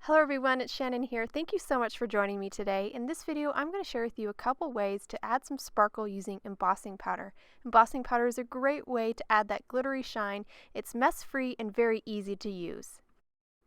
Hello everyone, it's Shannon here. Thank you so much for joining me today. In this video, I'm going to share with you a couple ways to add some sparkle using embossing powder. Embossing powder is a great way to add that glittery shine. It's mess-free and very easy to use.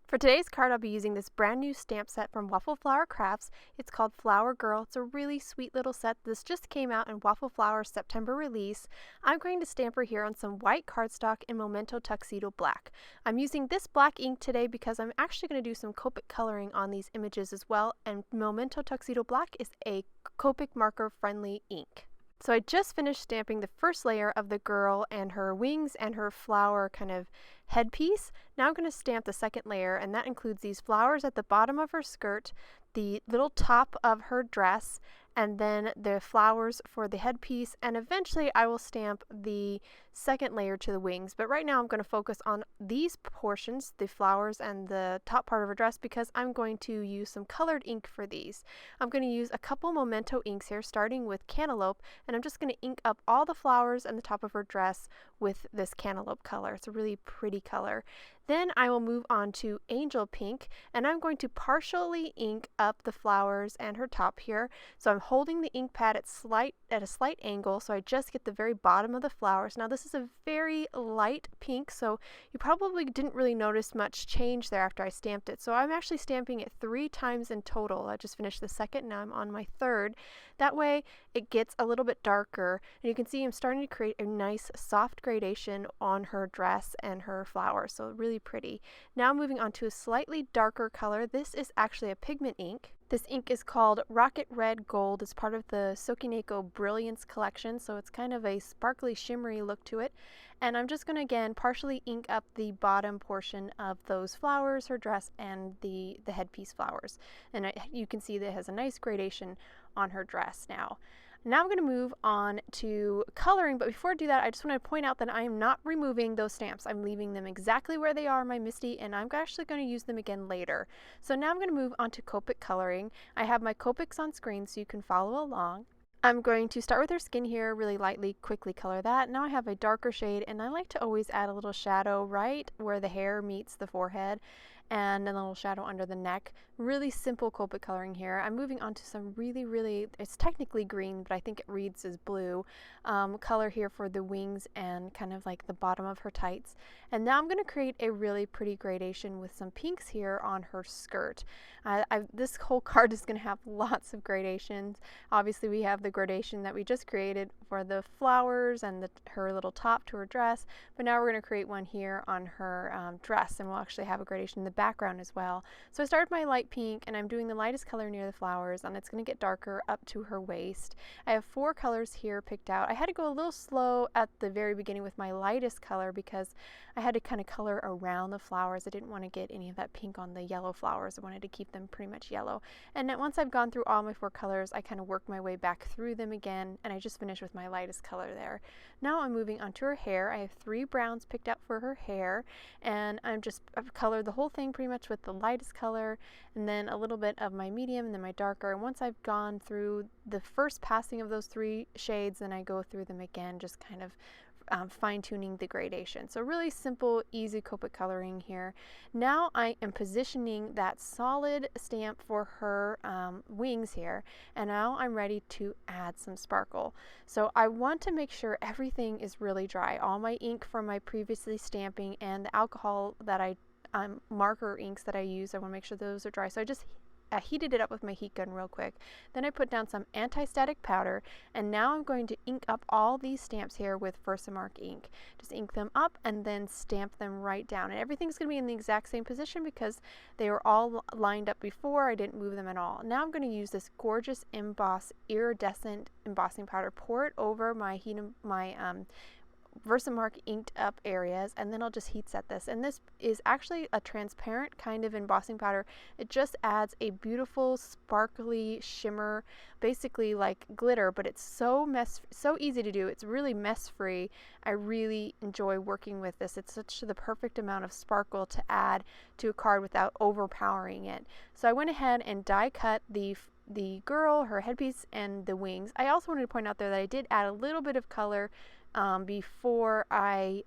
For today's card, I'll be using this brand new stamp set from Waffle Flower Crafts. It's called Flower Girl. It's a really sweet little set. This just came out in Waffle Flower's September release. I'm going to stamp her here on some white cardstock in Memento Tuxedo Black. I'm using this black ink today because I'm actually going to do some Copic coloring on these images as well, and Memento Tuxedo Black is a Copic marker friendly ink. So I just finished stamping the first layer of the girl and her wings and her flower kind of headpiece. Now I'm going to stamp the second layer, and that includes these flowers at the bottom of her skirt, the little top of her dress, and then the flowers for the headpiece, and eventually I will stamp the second layer to the wings. But right now I'm going to focus on these portions, the flowers and the top part of her dress, because I'm going to use some colored ink for these. I'm going to use a couple Memento inks here, starting with Cantaloupe, and I'm just going to ink up all the flowers and the top of her dress with this Cantaloupe color. It's a really pretty color. Then I will move on to Angel Pink, and I'm going to partially ink up the flowers and her top here. So I'm holding the ink pad at a slight angle, so I just get the very bottom of the flowers. Now this is a very light pink, so you probably didn't really notice much change there after I stamped it. So I'm actually stamping it 3 times in total. I just finished the second, now I'm on my third. That way it gets a little bit darker, and you can see I'm starting to create a nice soft gradation on her dress and her flowers. So really pretty. Now moving on to a slightly darker color. This is actually a pigment ink. This ink is called Rocket Red Gold. It's part of the Tsukineko Brilliance collection, so it's kind of a sparkly, shimmery look to it. And I'm just going to again partially ink up the bottom portion of those flowers, her dress, and the headpiece flowers. And you can see that it has a nice gradation on her dress now. Now I'm going to move on to coloring, but before I do that, I just want to point out that I am not removing those stamps. I'm leaving them exactly where they are in my MISTI, and I'm actually going to use them again later. So now I'm going to move on to Copic coloring. I have my Copics on screen so you can follow along. I'm going to start with her skin here, really lightly, quickly color that. Now I have a darker shade, and I like to always add a little shadow right where the hair meets the forehead, and a little shadow under the neck. Really simple Copic coloring here. I'm moving on to some really, it's technically green, but I think it reads as blue, color here for the wings and kind of like the bottom of her tights. And now I'm going to create a really pretty gradation with some pinks here on her skirt. This whole card is going to have lots of gradations. Obviously we have the gradation that we just created for the flowers and her little top to her dress, but now we're going to create one here on her dress, and we'll actually have a gradation in the background as well. So I started my light pink, and I'm doing the lightest color near the flowers, and it's going to get darker up to her waist. I have 4 colors here picked out. I had to go a little slow at the very beginning with my lightest color because I had to kind of color around the flowers. I didn't want to get any of that pink on the yellow flowers. I wanted to keep them pretty much yellow. And then once I've gone through all my 4 colors, I kind of worked my way back through them again, and I just finished with my lightest color there. Now I'm moving on to her hair. I have 3 browns picked out for her hair, and I've colored the whole thing pretty much with the lightest color, and then a little bit of my medium, and then my darker. And once I've gone through the first passing of those 3 shades, then I go through them again, just kind of fine-tuning the gradation. So really simple, easy Copic coloring here. Now I am positioning that solid stamp for her wings here, and now I'm ready to add some sparkle. So I want to make sure everything is really dry. All my ink from my previously stamping and the alcohol that marker inks that I use, I want to make sure those are dry. So I heated it up with my heat gun real quick. Then I put down some anti-static powder, and now I'm going to ink up all these stamps here with VersaMark ink. Just ink them up and then stamp them right down. And everything's going to be in the exact same position because they were all lined up before. I didn't move them at all. Now I'm going to use this gorgeous MBoss Iridescent Embossing Powder, pour it over my VersaMark inked up areas, and then I'll just heat set this. And this is actually a transparent kind of embossing powder. It just adds a beautiful sparkly shimmer, basically like glitter, but it's so easy to do. It's really mess free. I really enjoy working with this. It's such the perfect amount of sparkle to add to a card without overpowering it. So I went ahead and die cut the girl, her headpiece, and the wings. I also wanted to point out there that I did add a little bit of color before I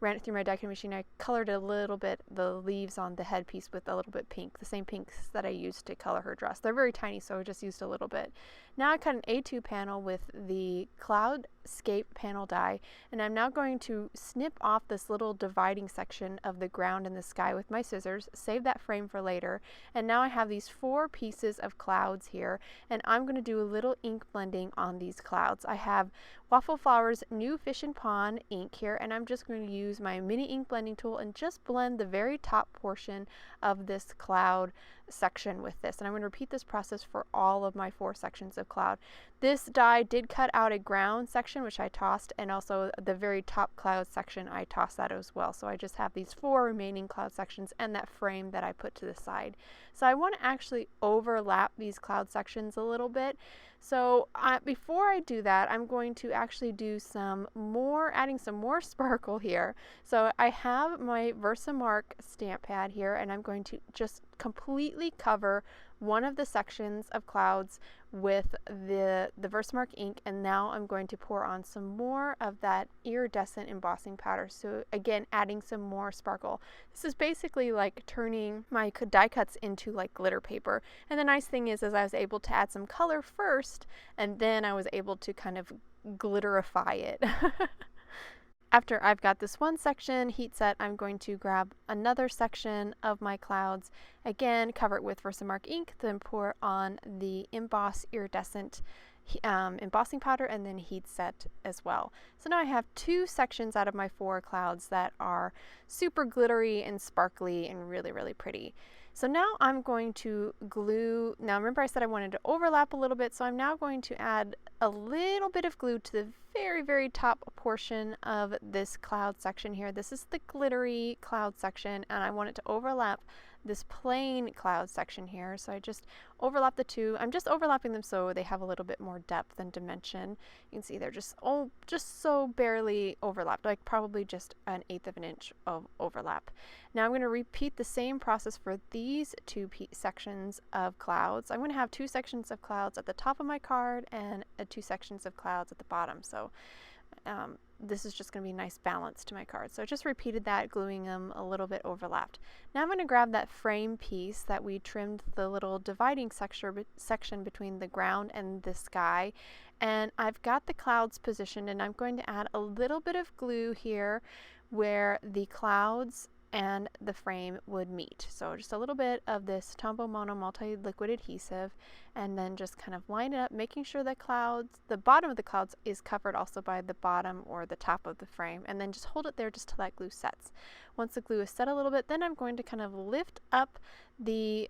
ran it through my die cutting machine. I colored a little bit the leaves on the headpiece with a little bit pink, the same pinks that I used to color her dress. They're very tiny, so I just used a little bit. Now I cut an A2 panel with the Cloudscape Panel Die, and I'm now going to snip off this little dividing section of the ground and the sky with my scissors, save that frame for later, and now I have these 4 pieces of clouds here, and I'm going to do a little ink blending on these clouds. I have Waffle Flower's new Fish and Pond ink here, and I'm just going to use my mini ink blending tool and just blend the very top portion of this cloud section with this. And I'm going to repeat this process for all of my 4 sections of cloud. This die did cut out a ground section, which I tossed, and also the very top cloud section, I tossed that as well. So I just have these 4 remaining cloud sections and that frame that I put to the side. So I want to actually overlap these cloud sections a little bit. So before I do that, I'm going to actually do adding some more sparkle here. So I have my VersaMark stamp pad here, and I'm going to just completely cover one of the sections of clouds with the VersaMark ink, and now I'm going to pour on some more of that iridescent embossing powder. So again, adding some more sparkle. This is basically like turning my die cuts into like glitter paper. And the nice thing is I was able to add some color first, and then I was able to kind of glitterify it. After I've got this one section heat set, I'm going to grab another section of my clouds, again cover it with VersaMark ink, then pour on the MBoss Iridescent embossing powder, and then heat set as well. So now I have 2 sections out of my 4 clouds that are super glittery and sparkly and really, really pretty. So now I'm going to glue. Now remember I said I wanted to overlap a little bit, so I'm now going to add a little bit of glue to the very, very top portion of this cloud section here. This is the glittery cloud section, and I want it to overlap this plain cloud section here. So I just overlap the 2. I'm just overlapping them so they have a little bit more depth and dimension. You can see they're just so barely overlapped, like probably just 1/8 of an inch of overlap. Now I'm going to repeat the same process for these 2 sections of clouds. I'm going to have 2 sections of clouds at the top of my card and 2 sections of clouds at the bottom. So this is just going to be a nice balance to my card. So I just repeated that, gluing them a little bit overlapped. Now I'm going to grab that frame piece that we trimmed the little dividing section between the ground and the sky, and I've got the clouds positioned, and I'm going to add a little bit of glue here where the clouds and the frame would meet. So just a little bit of this Tombow Mono multi-liquid adhesive, and then just kind of line it up, making sure the bottom of the clouds is covered also by the bottom or the top of the frame, and then just hold it there just till that glue sets. Once the glue is set a little bit, then I'm going to kind of lift up the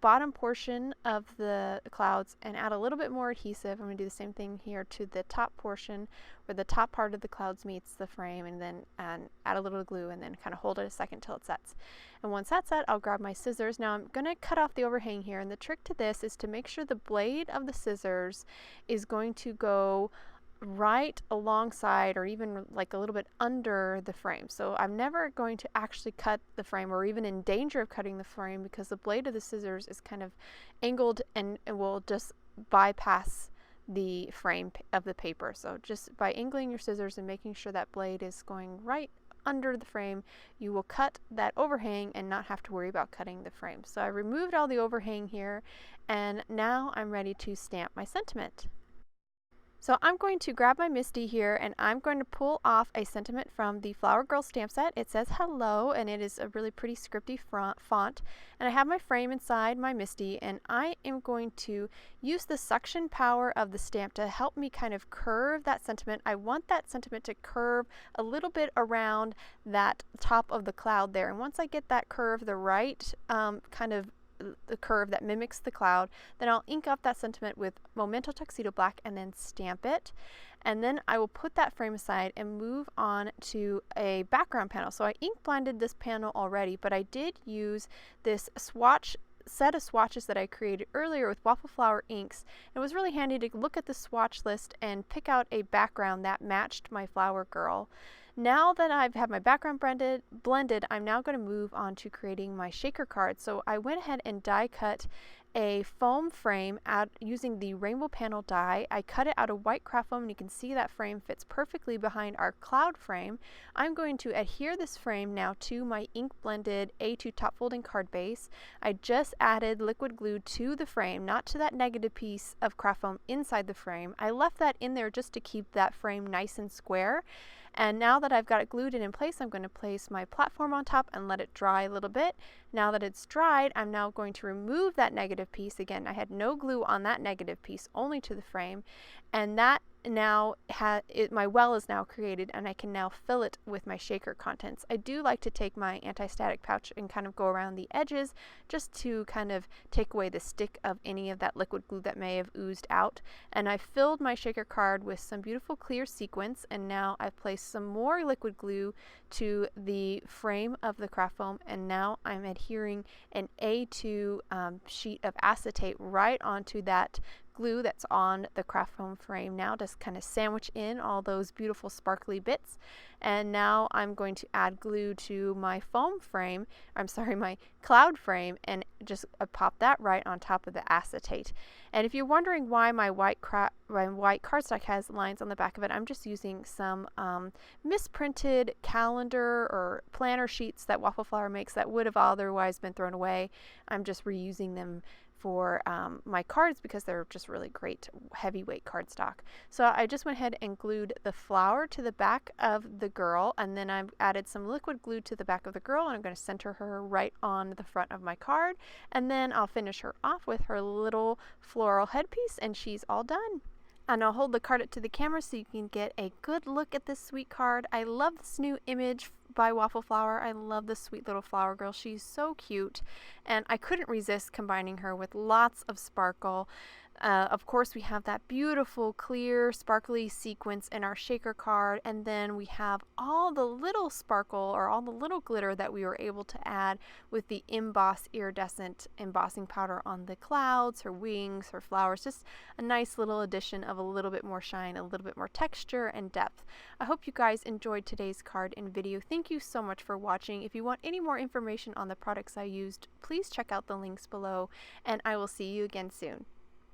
bottom portion of the clouds and add a little bit more adhesive. I'm going to do the same thing here to the top portion where the top part of the clouds meets the frame, and then add a little glue and then kind of hold it a second till it sets. And once that's set, I'll grab my scissors. Now I'm going to cut off the overhang here, and the trick to this is to make sure the blade of the scissors is going to go right alongside or even like a little bit under the frame. So I'm never going to actually cut the frame or even in danger of cutting the frame, because the blade of the scissors is kind of angled and it will just bypass the frame of the paper. So just by angling your scissors and making sure that blade is going right under the frame, you will cut that overhang and not have to worry about cutting the frame. So I removed all the overhang here, and now I'm ready to stamp my sentiment. So I'm going to grab my MISTI here, and I'm going to pull off a sentiment from the Flower Girl stamp set. It says hello, and it is a really pretty scripty font. And I have my frame inside my MISTI, and I am going to use the suction power of the stamp to help me kind of curve that sentiment. I want that sentiment to curve a little bit around that top of the cloud there. And once I get that curve, the right kind of the curve that mimics the cloud, then I'll ink up that sentiment with Memento Tuxedo Black and then stamp it. And then I will put that frame aside and move on to a background panel. So I ink blended this panel already, but I did use this set of swatches that I created earlier with Waffle Flower inks. It was really handy to look at the swatch list and pick out a background that matched my Flower Girl. Now that I've had my background blended, I'm now going to move on to creating my shaker card. So I went ahead and die cut a foam frame using the Rainbow Panel die. I cut it out of white craft foam, and you can see that frame fits perfectly behind our cloud frame. I'm going to adhere this frame now to my ink blended A2 top folding card base. I just added liquid glue to the frame, not to that negative piece of craft foam inside the frame. I left that in there just to keep that frame nice and square. And now that I've got it glued in place, I'm going to place my platform on top and let it dry a little bit. Now that it's dried, I'm now going to remove that negative piece. Again, I had no glue on that negative piece, only to the frame. And that now my well is now created, and I can now fill it with my shaker contents. I do like to take my anti-static pouch and kind of go around the edges just to kind of take away the stick of any of that liquid glue that may have oozed out. And I filled my shaker card with some beautiful clear sequins, and now I've placed some more liquid glue to the frame of the craft foam, and now I'm adhering an A2 sheet of acetate right onto that glue that's on the craft foam frame now, just kind of sandwich in all those beautiful sparkly bits. And now I'm going to add glue to my foam frame, my cloud frame, and just pop that right on top of the acetate. And if you're wondering why my white cardstock has lines on the back of it, I'm just using some misprinted calendar or planner sheets that Waffle Flower makes that would have otherwise been thrown away. I'm just reusing them for my cards because they're just really great heavyweight cardstock. So I just went ahead and glued the flower to the back of the girl, and then I've added some liquid glue to the back of the girl, and I'm going to center her right on the front of my card, and then I'll finish her off with her little floral headpiece, and she's all done. And I'll hold the card up to the camera so you can get a good look at this sweet card. I love this new image by Waffle Flower. I love this sweet little flower girl. She's so cute, and I couldn't resist combining her with lots of sparkle. Of course, we have that beautiful, clear, sparkly sequence in our shaker card, and then we have all the little sparkle or all the little glitter that we were able to add with the MBoss Iridescent Embossing Powder on the clouds, her wings, her flowers. Just a nice little addition of a little bit more shine, a little bit more texture and depth. I hope you guys enjoyed today's card and video. Thank you so much for watching. If you want any more information on the products I used, please check out the links below, and I will see you again soon.